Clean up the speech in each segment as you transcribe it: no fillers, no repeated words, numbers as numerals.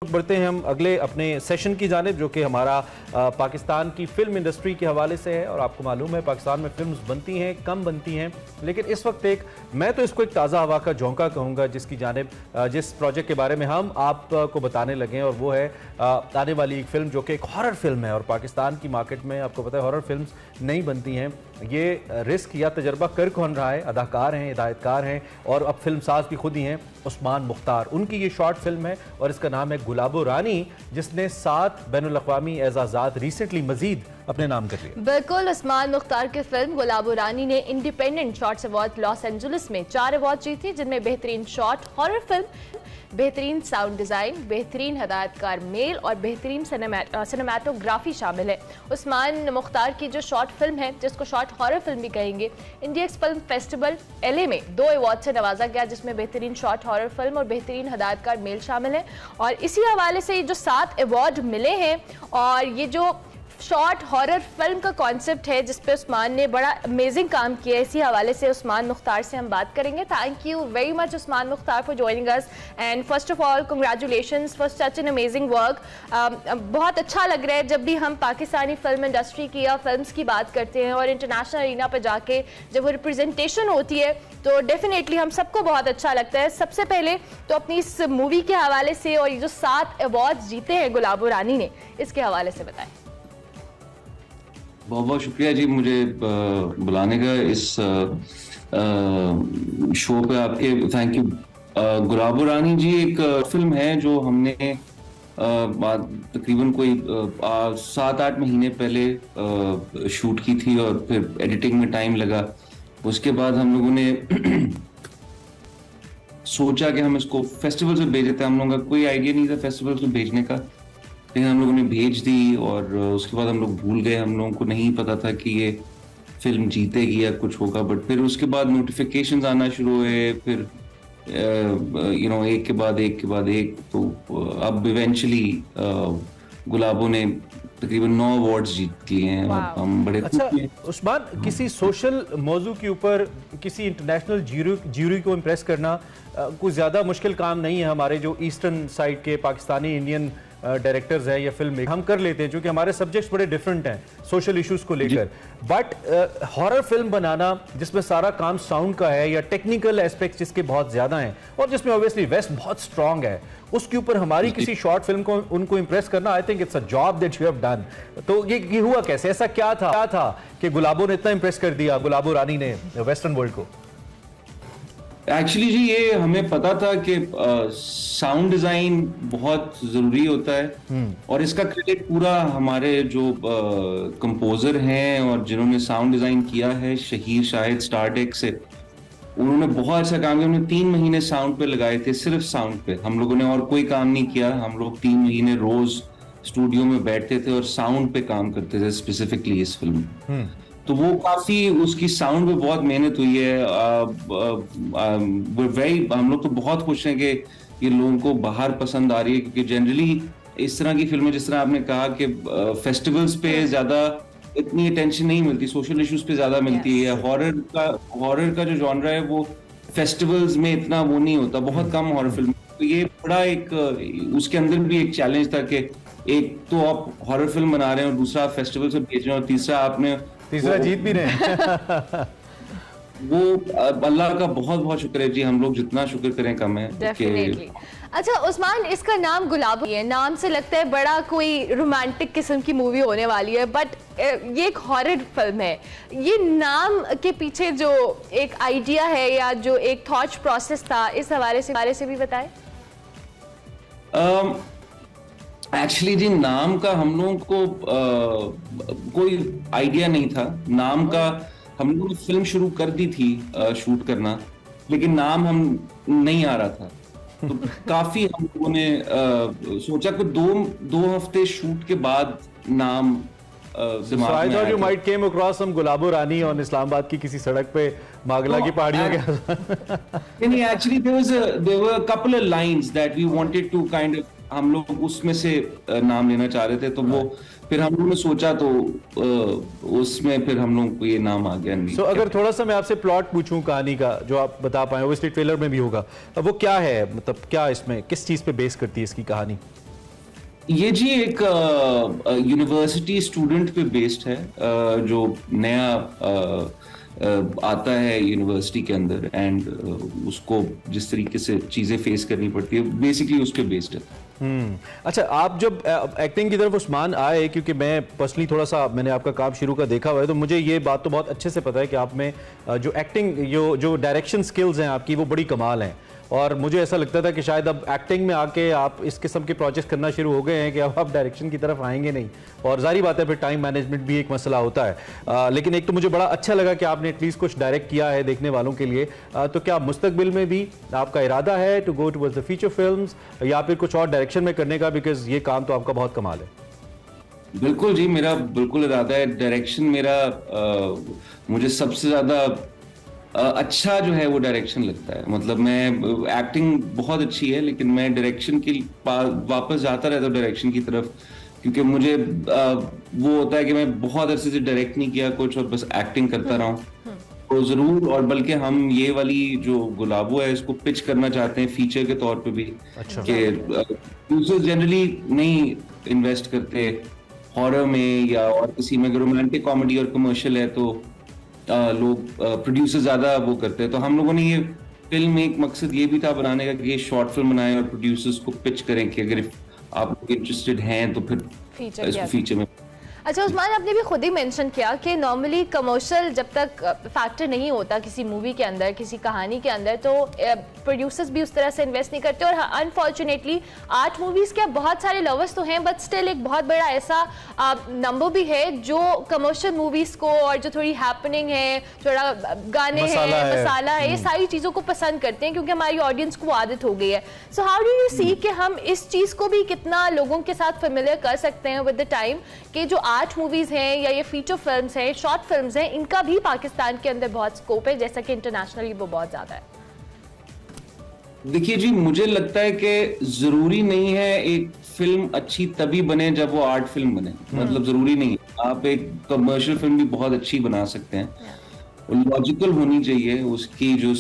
बढ़ते हैं हम अगले अपने सेशन की जानिब, जो कि हमारा पाकिस्तान की फ़िल्म इंडस्ट्री के हवाले से है। और आपको मालूम है पाकिस्तान में फ़िल्म्स बनती हैं, कम बनती हैं, लेकिन इस वक्त मैं तो इसको एक ताज़ा हवा का झोंका कहूँगा, जिसकी जानिब जिस प्रोजेक्ट के बारे में हम आपको बताने लगे हैं, और वो है आने वाली एक फ़िल्म जो कि एक हॉरर फिल्म है। और पाकिस्तान की मार्केट में आपको पता है हॉरर फिल्म्स नहीं बनती हैं। ये रिस्क या तजर्बा कर कौन रहा है? अदाकार हैं, हिदायतकार हैं और अब फिल्म साज भी खुद ही हैं, उस्मान मुख्तार। उनकी ये शॉर्ट फिल्म है और इसका नाम है गुलाबो रानी, जिसने 7 बैनुल-अक़वामी एजाज़ात रिसेंटली मजीद अपने नाम कर लिया। बिल्कुल, उस्मान मुख्तार की फिल्म गुलाबो रानी ने independent shorts award Los Angeles में 4 अवार्ड जीते, जिनमें बेहतरीन शॉर्ट हॉरर फिल्म, बेहतरीन साउंड डिज़ाइन, बेहतरीन हिदायतकार मेल और बेहतरीन सिनेमाटोग्राफी शामिल है। उस्मान मुख्तार की जो शॉर्ट फिल्म है, जिसको शॉर्ट हॉरर फिल्म भी कहेंगे, इंडियक्स फिल्म फेस्टिवल LA में 2 अवार्ड से नवाजा गया, जिसमें बेहतरीन शॉर्ट हॉरर फिल्म और बेहतरीन हिदायतकार मेल शामिल है। और इसी हवाले से जो 7 अवार्ड मिले हैं, और ये जो शॉर्ट हॉरर फिल्म का कॉन्सेप्ट है जिस पे उस्मान ने बड़ा अमेजिंग काम किया है, इसी हवाले से उस्मान मुख्तार से हम बात करेंगे। Thank you very much Usman Mukhtar for joining us, and first of all congratulations for such an amazing work. बहुत अच्छा लग रहा है जब भी हम पाकिस्तानी फिल्म इंडस्ट्री की या फिल्म्स की बात करते हैं और इंटरनेशनल अरीना पर जाके जब वो रिप्रेजेंटेशन होती है तो डेफिनेटली हम सबको बहुत अच्छा लगता है। सबसे पहले तो अपनी इस मूवी के हवाले से और ये जो 7 अवार्ड जीते हैं गुलाबो रानी ने, इसके हवाले से बताएं। बहुत बहुत शुक्रिया जी मुझे बुलाने का इस शो पे आपके। Thank you. गुलाबो रानी जी एक फिल्म है जो हमने तकरीबन कोई 7-8 महीने पहले शूट की थी और फिर एडिटिंग में टाइम लगा। उसके बाद हम लोगों ने सोचा कि हम इसको फेस्टिवल से भेज देते हैं। हम लोगों का कोई आइडिया नहीं था फेस्टिवल से भेजने का, लेकिन हम लोगों ने भेज दी और उसके बाद हम लोग भूल गए। हम लोगों को नहीं पता था कि ये फिल्म जीतेगी या कुछ होगा। बट फिर उसके बाद नोटिफिकेशंस आना शुरू हुए, फिर एक के बाद एक। तो अब इवेंचुअली गुलाबो ने तकरीबन 9 अवार्ड्स जीत लिए हैं। हम बड़े अच्छा उस्मान, किसी सोशल मौजू के ऊपर किसी इंटरनेशनल ज्यूरी को इम्प्रेस करना कुछ ज़्यादा मुश्किल काम नहीं है। हमारे जो ईस्टर्न साइड के पाकिस्तानी इंडियन डायरेक्टर्स हैं या फिल्म मेकर, हम कर लेते हैं क्योंकि हमारे सब्जेक्ट्स बड़े डिफरेंट हैं सोशल इश्यूज को लेकर। बट हॉरर फिल्म बनाना जिसमें सारा काम साउंड का है या टेक्निकल एस्पेक्ट्स जिसके बहुत ज़्यादा हैं और जिसमें ऑब्वियसली वेस्ट बहुत स्ट्रांग है, उसके ऊपर हमारी किसी शॉर्ट फिल्म को उनको इंप्रेस करना, I think it's a job that you have done. तो ये हुआ कैसे? ऐसा क्या था कि गुलाबो ने इतना इंप्रेस कर दिया, गुलाबो रानी ने वेस्टर्न वर्ल्ड को? एक्चुअली जी ये हमें पता था कि साउंड डिजाइन बहुत जरूरी होता है और इसका क्रेडिट पूरा हमारे जो कंपोजर हैं और जिन्होंने साउंड डिजाइन किया है, शहीर शाहिद स्टारडेक से, उन्होंने बहुत अच्छा काम किया। उन्होंने 3 महीने साउंड पे लगाए थे, सिर्फ साउंड पे। हम लोगों ने और कोई काम नहीं किया। हम लोग 3 महीने रोज स्टूडियो में बैठते थे और साउंड पे काम करते थे स्पेसिफिकली इस फिल्म में। तो वो काफी उसकी साउंड पे बहुत मेहनत हुई है। हम लोग तो बहुत खुश हैं कि ये लोगों को बाहर पसंद आ रही है, क्योंकि जनरली इस तरह की फिल्में, जिस तरह आपने कहा कि फेस्टिवल्स पे ज्यादा इतनी अटेंशन नहीं मिलती, सोशल इश्यूज पे ज्यादा मिलती है। हॉरर का जो जॉनरा है वो फेस्टिवल्स में इतना वो नहीं होता, बहुत कम हॉरर फिल्म। तो ये बड़ा एक उसके अंदर भी एक चैलेंज था कि एक तो आप हॉरर फिल्म बना रहे हैं और दूसरा आप फेस्टिवल से भेज रहे हैं और तीसरा जीत भी रहे। वो अल्लाह का बहुत बहुत शुक्र है जी। हम लोग जितना शुक्र करें कम है। डेफिनेटली। अच्छा उस्मान, इसका नाम गुलाबो है, नाम से लगता है बड़ा कोई रोमांटिक किस्म की मूवी होने वाली है, बट ये एक हॉरर फिल्म है। ये नाम के पीछे जो एक आइडिया है या जो एक थॉट प्रोसेस था, इस हवाले से भी बताएं। एक्चुअली जी नाम का हम लोगों को कोई आइडिया नहीं था। नाम का हम लोगों ने फिल्म शुरू कर दी थी शूट करना, लेकिन नाम हम नहीं आ रहा था। तो काफी हम लोगों ने सोचा कि 2 हफ्ते शूट के बाद नाम दिमाग में आया। You might came across some Gulabo Rani on Islamabad की किसी सड़क पे मागला की पहाड़ियों के। नहीं, actually there were a couple of lines that we wanted to kind of, हम लोग उसमें से नाम लेना चाह रहे थे। तो वो फिर हम लोगों ने सोचा तो उसमें फिर हम लोग को ये नाम आ गया। अगर थोड़ा सा मैं आपसे प्लॉट पूछूं कहानी का, जो आप बता पाए, वो इसलिए ट्रेलर में भी होगा, वो क्या है? मतलब क्या इसमें किस चीज पे बेस करती है इसकी कहानी? ये जी एक यूनिवर्सिटी स्टूडेंट पे बेस्ड है, जो नया आता है यूनिवर्सिटी के अंदर, एंड उसको जिस तरीके से चीजें फेस करनी पड़ती है, बेसिकली उस पे बेस्ड है। अच्छा, आप जब एक्टिंग की तरफ उस्मान आए, क्योंकि मैं पर्सनली थोड़ा सा मैंने आपका काम शुरू का देखा हुआ है, तो मुझे ये बात तो बहुत अच्छे से पता है कि आप में जो एक्टिंग जो डायरेक्शन स्किल्स हैं आपकी, वो बड़ी कमाल हैं। और मुझे ऐसा लगता था कि शायद अब एक्टिंग में आके आप इस किस्म के प्रोजेक्ट्स करना शुरू हो गए हैं कि अब आप डायरेक्शन की तरफ आएंगे नहीं, और जारी बात है फिर टाइम मैनेजमेंट भी एक मसला होता है। लेकिन एक तो मुझे बड़ा अच्छा लगा कि आपने एटलीस्ट कुछ डायरेक्ट किया है देखने वालों के लिए। तो क्या मुस्तकबिल में भी आपका इरादा है to go towards the feature films, या फिर कुछ और डायरेक्शन में करने का? बिकॉज ये काम तो आपका बहुत कमाल है। बिल्कुल जी, मेरा बिल्कुल इरादा है। डायरेक्शन मेरा मुझे सबसे ज्यादा अच्छा जो है वो डायरेक्शन लगता है। मतलब मैं एक्टिंग बहुत अच्छी है, लेकिन मैं डायरेक्शन के वापस जाता रहता हूँ डायरेक्शन की तरफ, क्योंकि मुझे वो होता है कि मैं बहुत अरसे से डायरेक्ट नहीं किया कुछ और बस एक्टिंग करता रहा हूँ। तो जरूर, और बल्कि हम ये वाली जो गुलाबो है इसको पिच करना चाहते हैं फीचर के तौर पे भी। अच्छा। कि प्रोड्यूसर्स जनरली नहीं इन्वेस्ट करते हॉरर में या और किसी में। रोमांटिक कॉमेडी और कमर्शियल है तो लोग प्रोड्यूसर ज्यादा वो करते हैं। तो हम लोगों ने ये फिल्म, एक मकसद ये भी था बनाने का कि ये शॉर्ट फिल्म बनाए और प्रोड्यूसर्स को पिच करें कि अगर आप लोग इंटरेस्टेड हैं तो फिर इसको फीचर में। अच्छा उस्मान, आपने भी खुद ही मेंशन किया कि नॉर्मली कमर्शियल जब तक फैक्टर नहीं होता किसी मूवी के अंदर, किसी कहानी के अंदर, तो प्रोड्यूसर्स भी उस तरह से इन्वेस्ट नहीं करते। और अनफॉर्चुनेटली आर्ट मूवीज़ के बहुत सारे लवर्स तो हैं, बट स्टिल एक बहुत बड़ा ऐसा नंबर भी है जो कमर्शियल मूवीज़ को और जो थोड़ी हैपनिंग है, थोड़ा गाने हैं, मसाला है, ये सारी चीज़ों को पसंद करते हैं क्योंकि हमारी ऑडियंस को आदत हो गई है। So how do you see कि हम इस चीज़ को भी कितना लोगों के साथ फेमिलियर कर सकते हैं विद द टाइम, कि जो आर्ट मूवीज हैं या ये फीचर फिल्म्स हैं, शॉर्ट फिल्म्स हैं, इनका भी पाकिस्तान के अंदर बहुत स्कोप है, जैसा कि इंटरनेशनली वो बहुत ज्यादा है? देखिए जी, मुझे लगता है कि जरूरी नहीं है एक फिल्म अच्छी तभी बने जब वो आर्ट फिल्म बने। मतलब जरूरी नहीं है, आप एक कमर्शियल फिल्म भी बहुत अच्छी बना सकते हैं। लॉजिकल होनी चाहिए, उसकी जो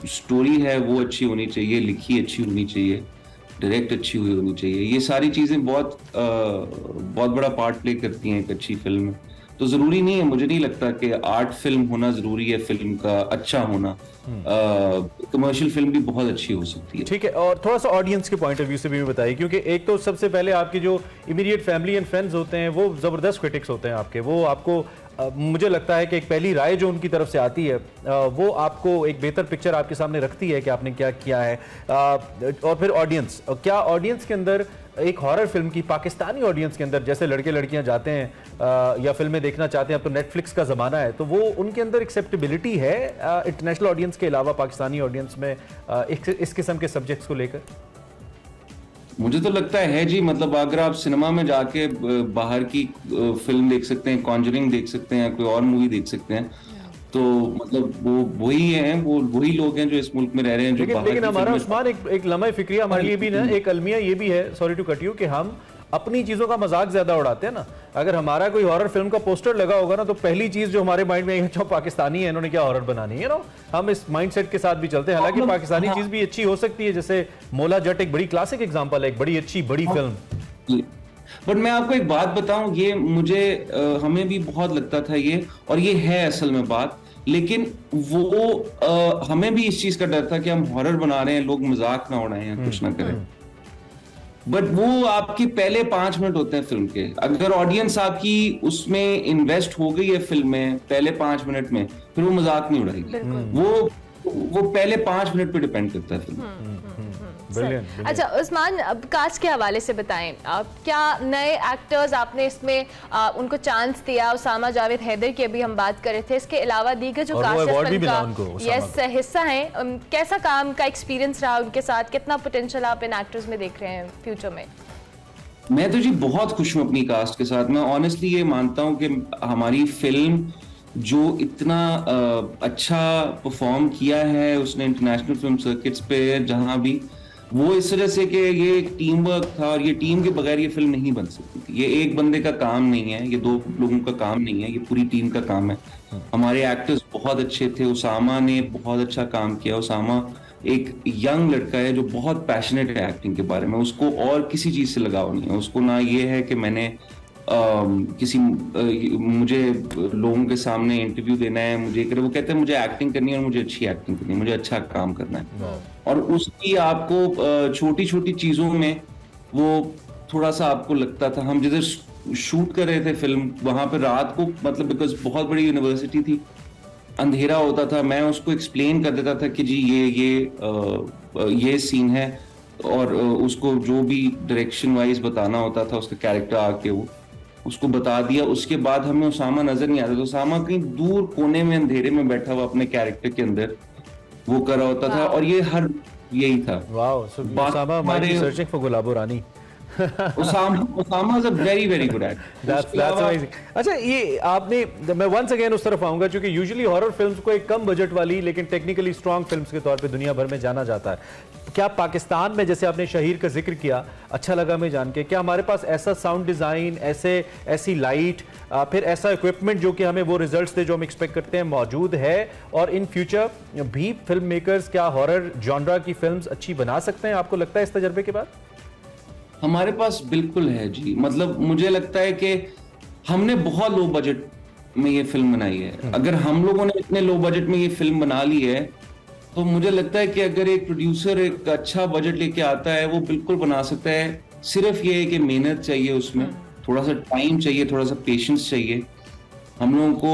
स्टोरी है वो अच्छी होनी चाहिए, लिखी अच्छी होनी चाहिए, डायरेक्ट अच्छी हुई होनी चाहिए। ये सारी चीजें बहुत बड़ा पार्ट प्ले करती हैं एक अच्छी फिल्म में। तो जरूरी नहीं है, मुझे नहीं लगता कि आर्ट फिल्म होना जरूरी है फिल्म का अच्छा होना। कमर्शियल फिल्म भी बहुत अच्छी हो सकती है। ठीक है, और थोड़ा सा ऑडियंस के पॉइंट ऑफ व्यू से भी बताइए, क्योंकि एक तो सबसे पहले आपके जो इमीडिएट फैमिली एंड फ्रेंड्स होते हैं वो जबरदस्त क्रिटिक्स होते हैं आपके। वो आपको मुझे लगता है कि एक पहली राय जो उनकी तरफ से आती है वो आपको एक बेहतर पिक्चर आपके सामने रखती है कि आपने क्या किया है। और फिर ऑडियंस, क्या ऑडियंस के अंदर एक हॉरर फिल्म की, पाकिस्तानी ऑडियंस के अंदर, जैसे लड़के लड़कियां जाते हैं या फिल्में देखना चाहते हैं, अब तो नेटफ्लिक्स का ज़माना है, तो वो उनके अंदर एक्सेप्टेबिलिटी है इंटरनेशनल ऑडियंस के अलावा पाकिस्तानी ऑडियंस में इस किस्म के सब्जेक्ट्स को लेकर? मुझे तो लगता है जी। मतलब अगर आप सिनेमा में जाके बाहर की फिल्म देख सकते हैं, कॉन्जरिंग देख सकते हैं, कोई और मूवी देख सकते हैं, तो मतलब वो वही हैं, वो वही लोग हैं जो इस मुल्क में रह रहे हैं जो बाहर। लेकिन हमारा उस्मान एक लम्हा फिक्रिया हमारे लिए भी ना, एक अलमिया ये भी है, सॉरी टू कट यू, कि हम अपनी चीजों का मजाक ज्यादा उड़ाते हैं ना। अगर हमारा कोई हॉरर फिल्म का पोस्टर लगा होगा ना, तो पहली चीज जो हमारे माइंड में जो पाकिस्तानी है, इन्होंने क्या हॉरर बनानी है ना, हम इस माइंडसेट के साथ भी चलते हैं। हालांकि पाकिस्तानी चीज भी अच्छी हो सकती है, जैसे मौला जट एक बड़ी क्लासिक एग्जांपल है, एक बड़ी अच्छी बड़ी फिल्म। बट मैं आपको एक बात बताऊं, ये मुझे हमें भी बहुत लगता था ये, और ये है असल में बात, लेकिन वो हमें भी इस चीज का डर था कि हम हॉरर बना रहे हैं, लोग मजाक ना उड़ाएं या कुछ ना करें। बट वो आपके पहले 5 मिनट होते हैं फिल्म के। अगर ऑडियंस आपकी उसमें इन्वेस्ट हो गई है फिल्म में पहले 5 मिनट में, फिर वो मजाक नहीं उड़ाएगी। वो पहले 5 मिनट पे डिपेंड करता है फिल्म। अच्छा उस्मान, अब कास्ट के हवाले से बताएं, क्या नए एक्टर्स आपने इसमें उनको चांस दिया? उसामा जावेद हैदर की अभी हम बात कर रहे थे, इसके अलावा दीगर जो कास्ट का हिस्सा हैं, कैसा काम का एक्सपीरियंस रहा उनके साथ? कितना पोटेंशियल आप इन एक्टर्स में देख रहे हैं फ्यूचर में? मैं तो जी बहुत खुश हूँ अपनी कास्ट के साथ। मैं ऑनेस्टली ये मानता हूँ कि हमारी फिल्म जो इतना अच्छा परफॉर्म किया है उसने इंटरनेशनल फिल्म सर्किट्स पे जहां भी, वो इस वजह से कि ये एक टीम वर्क था, और ये टीम के बगैर ये फिल्म नहीं बन सकती थी। ये एक बंदे का काम नहीं है, ये 2 लोगों का काम नहीं है, ये पूरी टीम का काम है। हमारे एक्टर्स बहुत अच्छे थे, उसामा ने बहुत अच्छा काम किया। उसामा एक यंग लड़का है जो बहुत पैशनेट है एक्टिंग के बारे में, उसको और किसी चीज से लगाव नहीं है, उसको ना ये है कि मैंने मुझे लोगों के सामने इंटरव्यू देना है, मुझे वो कहते हैं मुझे एक्टिंग करनी है और मुझे अच्छी एक्टिंग करनी है, मुझे अच्छा काम करना है। और उसकी आपको छोटी छोटी चीजों में वो थोड़ा सा आपको लगता था, हम जिधर शूट कर रहे थे फिल्म वहां पर रात को, मतलब बिकॉज बहुत बड़ी यूनिवर्सिटी थी, अंधेरा होता था, मैं उसको एक्सप्लेन कर देता था कि जी ये सीन है, और उसको जो भी डायरेक्शन वाइज बताना होता था उसका कैरेक्टर आके वो उसको बता दिया। उसके बाद हमें उसामा नजर नहीं आता, तो उसामा कहीं दूर कोने में अंधेरे में बैठा हुआ अपने कैरेक्टर के अंदर वो कर रहा होता था, और ये यही था। Wow, so Osama might be searching for Gulabo Rani. Osama is a very very good actor। That's amazing। अच्छा, ये आपने, मैं once again उस तरफ आऊंगा, क्योंकि यूजुअली हॉरर फिल्म्स को एक कम बजट वाली लेकिन टेक्निकली स्ट्रॉन्ग फिल्म्स के तौर पे दुनिया भर में जाना जाता है। क्या पाकिस्तान में, जैसे आपने शहीर का जिक्र किया, अच्छा लगा मैं जान के, क्या हमारे पास ऐसा साउंड डिज़ाइन, ऐसी लाइट, फिर ऐसा इक्विपमेंट जो कि हमें वो रिजल्ट्स दे जो हम एक्सपेक्ट करते हैं, मौजूद है? और इन फ्यूचर भी फिल्म मेकर्स क्या हॉरर जॉनरा की फिल्म्स अच्छी बना सकते हैं, आपको लगता है इस तजर्बे के बाद? हमारे पास बिल्कुल है जी, मतलब मुझे लगता है कि हमने बहुत लो बजट में ये फिल्म बनाई है। अगर हम लोगों ने इतने लो बजट में ये फिल्म बना ली है, तो मुझे लगता है कि अगर एक प्रोड्यूसर एक अच्छा बजट लेके आता है वो बिल्कुल बना सकता है। सिर्फ ये है कि मेहनत चाहिए, उसमें थोड़ा सा टाइम चाहिए, थोड़ा सा पेशेंस चाहिए। हम लोगों को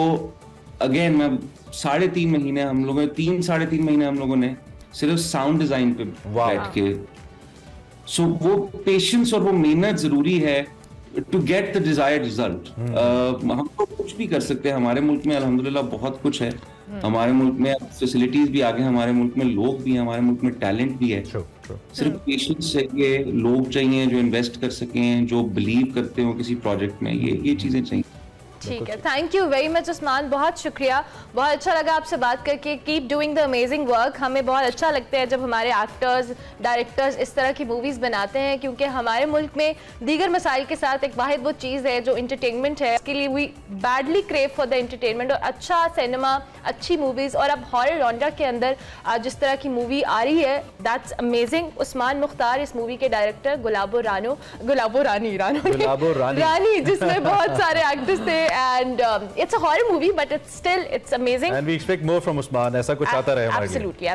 अगेन, मैं 3.5 महीने हम लोगों ने 3-3.5 महीने हम लोगों ने सिर्फ साउंड डिजाइन पे बैठ के, सो वो पेशेंस और वो मेहनत जरूरी है to get the desired result. हम तो कुछ भी कर सकते हैं, हमारे मुल्क में अल्हम्दुलिल्लाह बहुत कुछ है, हमारे मुल्क में फैसिलिटीज भी आगे, हमारे मुल्क में लोग भी हैं, हमारे मुल्क में टैलेंट भी है। सिर्फ पेशेंस चाहिए, लोग चाहिए जो इन्वेस्ट कर सकें, जो बिलीव करते हो किसी प्रोजेक्ट में, ये चीजें चाहिए। ठीक है, thank you very much Usman, बहुत शुक्रिया, बहुत अच्छा लगा आपसे बात करके। Keep doing the amazing work. हमें बहुत अच्छा लगता है जब हमारे एक्टर्स, डायरेक्टर्स इस तरह की मूवीज़ बनाते हैं, क्योंकि हमारे मुल्क में दीगर मसाइल के साथ एक वाहिद वो चीज़ है जो इंटरटेनमेंट है। इसके लिए we badly crave for the entertainment, और अच्छा सिनेमा, अच्छी मूवीज़, और अब हॉरर जॉनरा के अंदर जिस तरह की मूवी आ रही है, दैट्स अमेजिंग। उस्मान मुख्तार इस मूवी के डायरेक्टर, गुलाबो रानी जिसमें बहुत सारे एक्टर्स थे, and it's a horror movie but it's amazing, and we expect more from Usman, ऐसा कुछ आता रहे हमारे लिए। Absolutely।